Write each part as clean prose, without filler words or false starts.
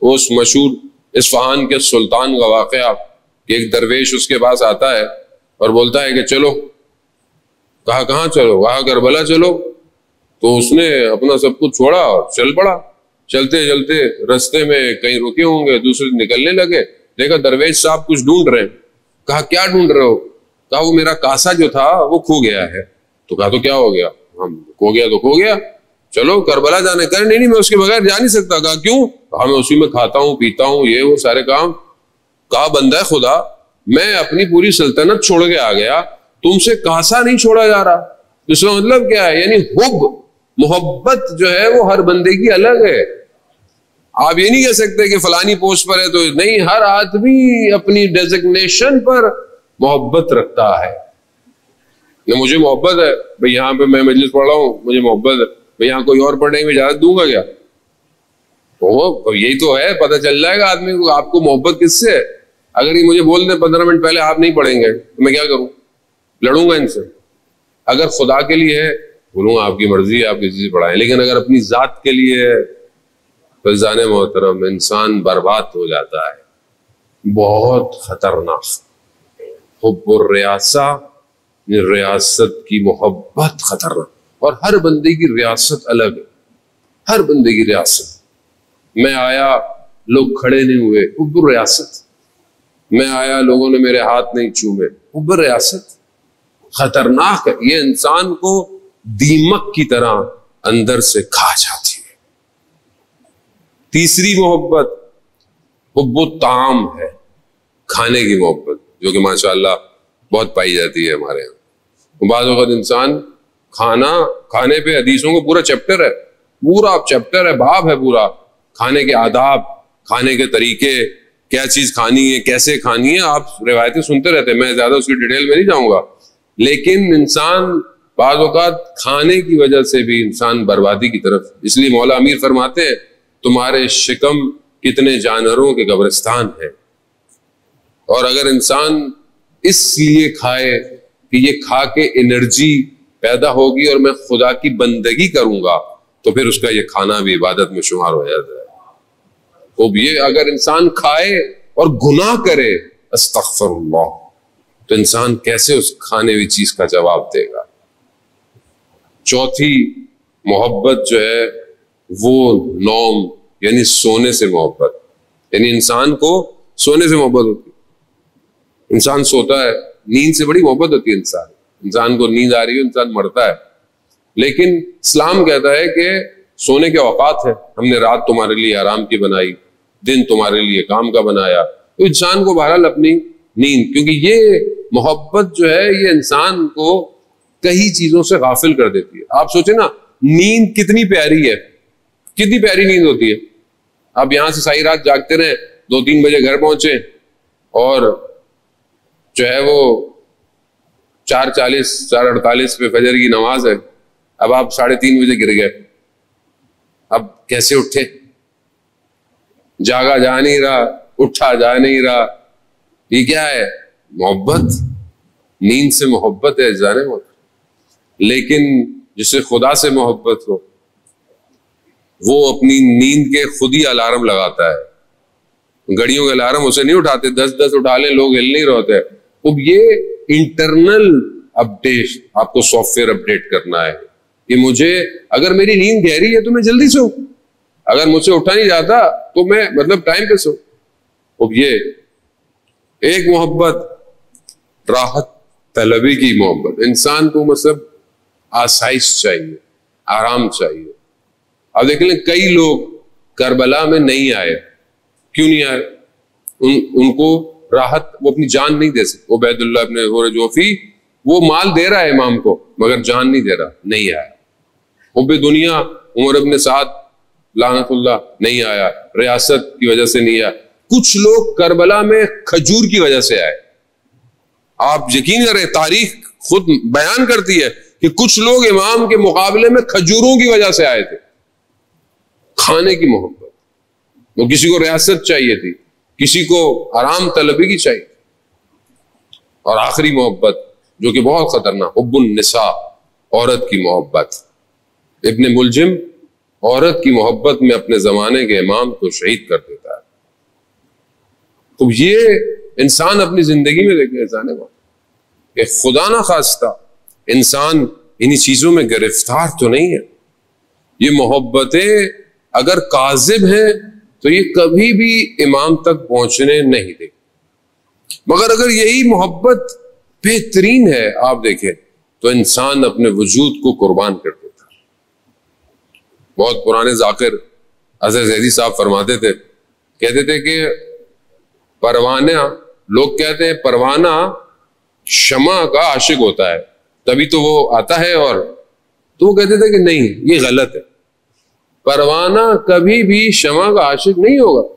اس مشہور اصفہان کے سلطان کا واقعہ کہ ایک درویش اس کے پاس آتا ہے اور بولتا ہے کہ چلو. کہا کہاں چلو؟ کہا کربلا چلو. تو اس نے اپنا سب کچھ چھوڑا اور چل پڑا. چلتے چلتے رستے میں کہیں رکے ہوں گے, دوسرے نکلنے لگے, دیکھا درویش صاحب کچھ ڈھونڈ رہے ہیں. کہا کیا ڈھونڈ رہے ہو؟ کہا وہ میرا کاسا جو تھا وہ کھو گیا ہے. تو کہا تو کیا ہو گیا؟ ہم کھو گیا تو کھو گیا, چلو کربلا جانے. کہا نہیں میں اس کے بغیر جا نہیں سکتا. کہا کیوں؟ کہا میں اسی میں کھاتا ہوں پیتا ہوں یہ وہ سارے کام. کہا بندہ خدا, میں اپنی پوری سلطنت چھوڑ کے آ گیا, تم سے کاسا نہیں چھوڑا جا رہا. اس کا مطلب کیا ہے؟ یعنی حب محبت جو ہے وہ ہر بندے کی الگ ہے. آپ یہ نہیں کہہ سکتے کہ فلانی پوسٹ پر ہے تو نہیں. ہر آدمی اپنی ڈیزگنیشن پر محبت رکھتا ہے. مجھے محبت ہے بھئی, یہاں پہ میں مجلس پڑھ رہا ہوں, مجھے محبت ہے بھئی, یہاں کوئی اور پڑھنے میں اجازت دوں گا کیا؟ وہ یہی تو ہے, پتہ چل جائے گا آدمی کو آپ کو محبت کس سے ہے. اگر یہ مجھے بول دیں 15 منٹ پہلے آپ نہیں پڑھیں گے تو میں کیا کروں؟ لڑوں گا ان سے. اگر خدا کے لیے ہے بولوں گا آپ کی مرضی ہے, آپ کسی سے پڑھائیں. لیکن اگر اپنی ذات کے لیے ہے, فیضان محترم, انسان برباد ہو جاتا ہے. بہت خطرناک. حب الریاسہ, ریاست کی محبت خطرناک. اور ہر بندے کی ریاست الگ ہے, ہر بندے کی ریاست. میں آیا لوگ کھڑے نہیں ہوئے, حب الریاست. میں آیا لوگوں نے میرے ہاتھ نہیں چومے, حب الریاست. خطرناک ہے یہ, انسان کو دیمک کی طرح اندر سے کھا جاتی ہے. تیسری محبت حب الطعام ہے, کھانے کی محبت, جو کہ ماشاءاللہ بہت پائی جاتی ہے ہمارے یہاں. بعض اوقات انسان کھانے پہ حدیثوں کو پورا چیپٹر ہے, پورا چیپٹر ہے, باب ہے پورا, کھانے کے آداب, کھانے کے طریقے, کیا چیز کھانی ہے, کیسے کھانی ہے. آپ روایتیں سنتے رہتے ہیں, میں زیادہ اس کی ڈیٹیل میں نہیں جاؤں گا. لیکن انسان بعض اوقات کھانے کی وجہ سے بھی انسان بربادی کی طرف. اس لیے مولا امیر فرماتے ہیں تمہارے شکم کتنے جانوروں کے قبرستان ہیں. اور اگر انسان اس لیے کھائے کہ یہ کھا کے انرجی پیدا ہوگی اور میں خدا کی بندگی کروں گا, تو پھر اس کا یہ کھانا بھی عبادت میں شمار ہو جاتا ہے. تو یہ اگر انسان کھائے اور گناہ کرے, استغفر اللہ, تو انسان کیسے اس کھانے ہوئی چیز کا جواب دے گا. چوتھی محبت جو ہے وہ نوم, یعنی سونے سے محبت. یعنی انسان کو سونے سے محبت ہوتی ہے. انسان سوتا ہے, نیند سے بڑی محبت ہوتی ہے. انسان کو نیند آ رہی ہے, انسان مرتا ہے. لیکن اسلام کہتا ہے کہ سونے کے اوقات ہے, ہم نے رات تمہارے لیے آرام کی بنائی, دن تمہارے لیے کام کا بنایا. تو انسان کو بہرحال اپنی نیند, کیونکہ یہ محبت جو ہے یہ انسان کو کئی چیزوں سے غافل کر دیتی ہے. آپ سوچیں نا, نیند کتنی پیاری ہے, کتنی پیاری نیند ہوتی ہے. آپ یہاں سے ساری رات جاگتے رہیں, 2-3 بجے گھر پہنچے اور جو ہے وہ 4:40 4:48 پہ فجر کی نماز ہے. اب آپ 3:30 بجے گر گئے, اب کیسے اٹھے؟ جاگا جا نہیں رہا, اٹھا جا نہیں رہا. یہ کیا ہے؟ محبت. نیند سے محبت ہے جانے میں. لیکن جسے خدا سے محبت ہو وہ اپنی نیند کے خود ہی الارم لگاتا ہے. گھڑیوں کے الارم اسے نہیں اٹھاتے, 10 اٹھا لیں, لوگ ہل نہیں رہتے. اب یہ انٹرنل اپڈیٹ, آپ کو سافٹ ویئر اپڈیٹ کرنا ہے کہ مجھے اگر میری نیند گہری ہے تو میں جلدی سو, اگر مجھ سے اٹھا نہیں جاتا تو میں مطلب ٹائم پہ سو. اب یہ ایک محبت راحت طلبی کی محبت. انسان کو مطلب آسائش چاہیے, آرام چاہیے. اب دیکھ لیں کئی لوگ کربلا میں نہیں آئے. کیوں نہیں آئے؟ ان کو راحت, وہ اپنی جان نہیں دے سکتے. عبید اللہ ابن غور جوفی وہ مال دے رہا ہے امام کو مگر جان نہیں دے رہا, نہیں آیا. حب دنیا عمر ابن سعد لعنت اللہ نہیں آیا, ریاست کی وجہ سے نہیں آیا. کچھ لوگ کربلا میں کھجور کی وجہ سے آئے. آپ یقین کریں, تاریخ خود بیان کرتی ہے کہ کچھ لوگ امام کے مقابلے میں کھجوروں کی وجہ سے آئے تھے. کھانے کی محبت. وہ کسی کو ریاست چاہیے تھی, کسی کو آرام طلبی کی چاہیے. اور آخری محبت جو کہ بہت خطرناک, حب النساء, عورت کی محبت. ابن ملجم عورت کی محبت میں اپنے زمانے کے امام کو شہید کر دیتا ہے. تو یہ انسان اپنی زندگی میں دیکھے جانے والا کہ خدا نہ خواستہ انسان انہی چیزوں میں گرفتار تو نہیں ہے. یہ محبتیں اگر کاذب ہیں تو یہ کبھی بھی امام تک پہنچنے نہیں دے. مگر اگر یہی محبت بہترین ہے آپ دیکھیں تو انسان اپنے وجود کو قربان کر دیتا. بہت پرانے ذاکر اظہر زیدی صاحب فرماتے تھے، کہتے تھے کہ پروانہ، لوگ کہتے ہیں پروانہ شمع کا عاشق ہوتا ہے تبھی تو وہ آتا ہے، اور تو وہ کہتے تھے کہ نہیں، یہ غلط ہے، پروانہ کبھی بھی شمع کا عاشق نہیں ہوگا.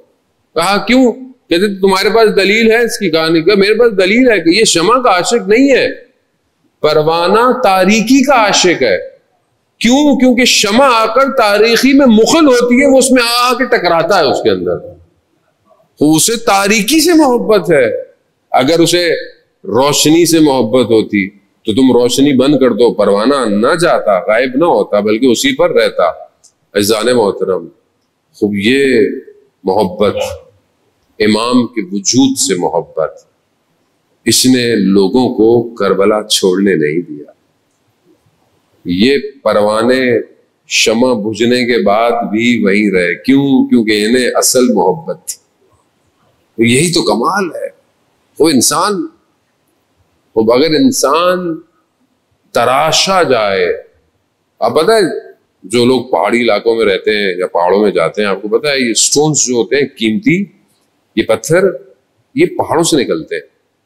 کہا کیوں؟ کہتے تھے تمہارے پاس دلیل ہے اس کی کہانی کا؟ میرے پاس دلیل ہے کہ یہ شمع کا عاشق نہیں ہے، پروانہ تاریکی کا عاشق ہے. کیوں؟ کیونکہ شمع آ کر تاریکی میں مخل ہوتی ہے، وہ اس میں آ کے ٹکراتا ہے، اس کے اندر تو اسے تاریکی سے محبت ہے. اگر اسے روشنی سے محبت ہوتی تو تم روشنی بند کر دو، پروانہ نہ جاتا، غائب نہ ہوتا، بلکہ اسی پر رہتا. عزیزان محترم، خوب یہ محبت، امام کے وجود سے محبت، اس نے لوگوں کو کربلا چھوڑنے نہیں دیا. یہ پروانے شمع بجھنے کے بعد بھی وہیں رہے. کیوں؟ کیونکہ انہیں اصل محبت تھی. یہی تو کمال ہے. وہ انسان، اگر انسان تراشا جائے، آپ پتہ ہے جو لوگ پہاڑی علاقوں میں رہتے ہیں یا پہاڑوں میں جاتے ہیں، آپ کو پتہ ہے یہ سٹونز جو ہوتے ہیں قیمتی، یہ پتھر یہ پہاڑوں سے نکلتے ہیں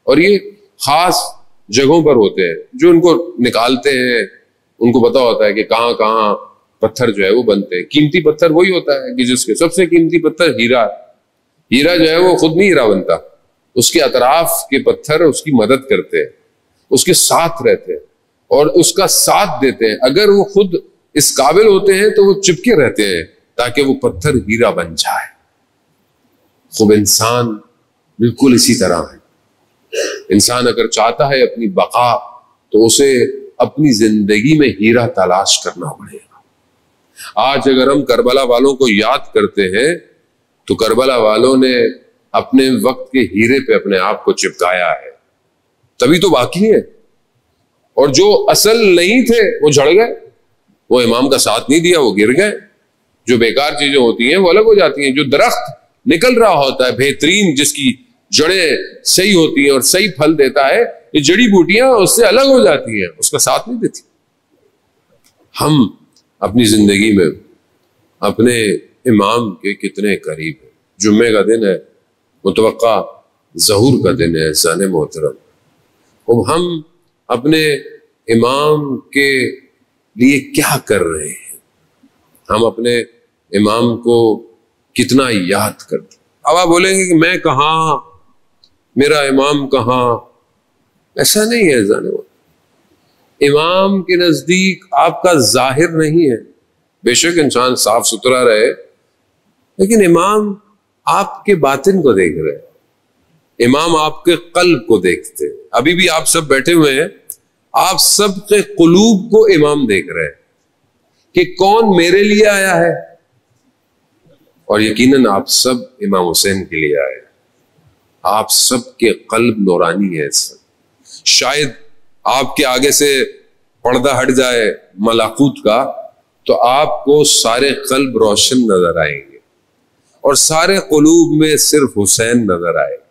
اور یہ خاص جگہوں پر ہوتے ہیں. جو ان کو نکالتے ہیں ان کو پتا ہوتا ہے کہ کہاں کہاں پتھر جو ہے وہ بنتے ہیں. قیمتی پتھر وہی ہوتا ہے کہ جس کے سب سے قیمتی پتھر ہیرا. ہیرا جو ہے وہ خود نہیں ہیرا بنتا، اس کے اطراف کے پتھر اس کی مدد کرتے ہیں، اس کے ساتھ رہتے ہیں اور اس کا ساتھ دیتے ہیں. اگر وہ خود اس قابل ہوتے ہیں تو وہ چپکے رہتے ہیں تاکہ وہ پتھر ہیرا بن جائے. خوب انسان بالکل اسی طرح ہے. انسان اگر چاہتا ہے اپنی بقا تو اسے اپنی زندگی میں ہیرا تلاش کرنا پڑے گا. آج اگر ہم کربلا والوں کو یاد کرتے ہیں تو کربلا والوں نے اپنے وقت کے ہیرے پہ اپنے آپ کو چپکایا ہے، تبھی تو باقی ہے. اور جو اصل نہیں تھے وہ جھڑ گئے، وہ امام کا ساتھ نہیں دیا، وہ گر گئے. جو بیکار چیزیں ہوتی ہیں وہ الگ ہو جاتی ہیں. جو درخت نکل رہا ہوتا ہے بہترین، جس کی جڑیں صحیح ہوتی ہیں اور صحیح پھل دیتا ہے، یہ جڑی بوٹیاں اس سے الگ ہو جاتی ہیں، اس کا ساتھ نہیں دیتی. ہم اپنی زندگی میں اپنے امام کے کتنے قریب ہیں. جمعے کا دن ہے، متوقع ظہور کا دن ہے. سانے محترم، اب ہم اپنے امام کے لیے کیا کر رہے ہیں؟ ہم اپنے امام کو کتنا یاد کرتے؟ اب آپ بولیں گے کہ میں کہاں، میرا امام کہاں؟ ایسا نہیں ہے جانے والا. امام کے نزدیک آپ کا ظاہر نہیں ہے. بے شک انسان صاف ستھرا رہے، لیکن امام آپ کے باطن کو دیکھ رہے ہیں. امام آپ کے قلب کو دیکھتے ہیں. ابھی بھی آپ سب بیٹھے ہوئے ہیں، آپ سب کے قلوب کو امام دیکھ رہے ہیں کہ کون میرے لیے آیا ہے. اور یقیناً آپ سب امام حسین کے لیے آئے. آپ سب کے قلب نورانی ہے. شاید آپ کے آگے سے پردہ ہٹ جائے ملاکوت کا تو آپ کو سارے قلب روشن نظر آئیں گے اور سارے قلوب میں صرف حسین نظر آئے گا.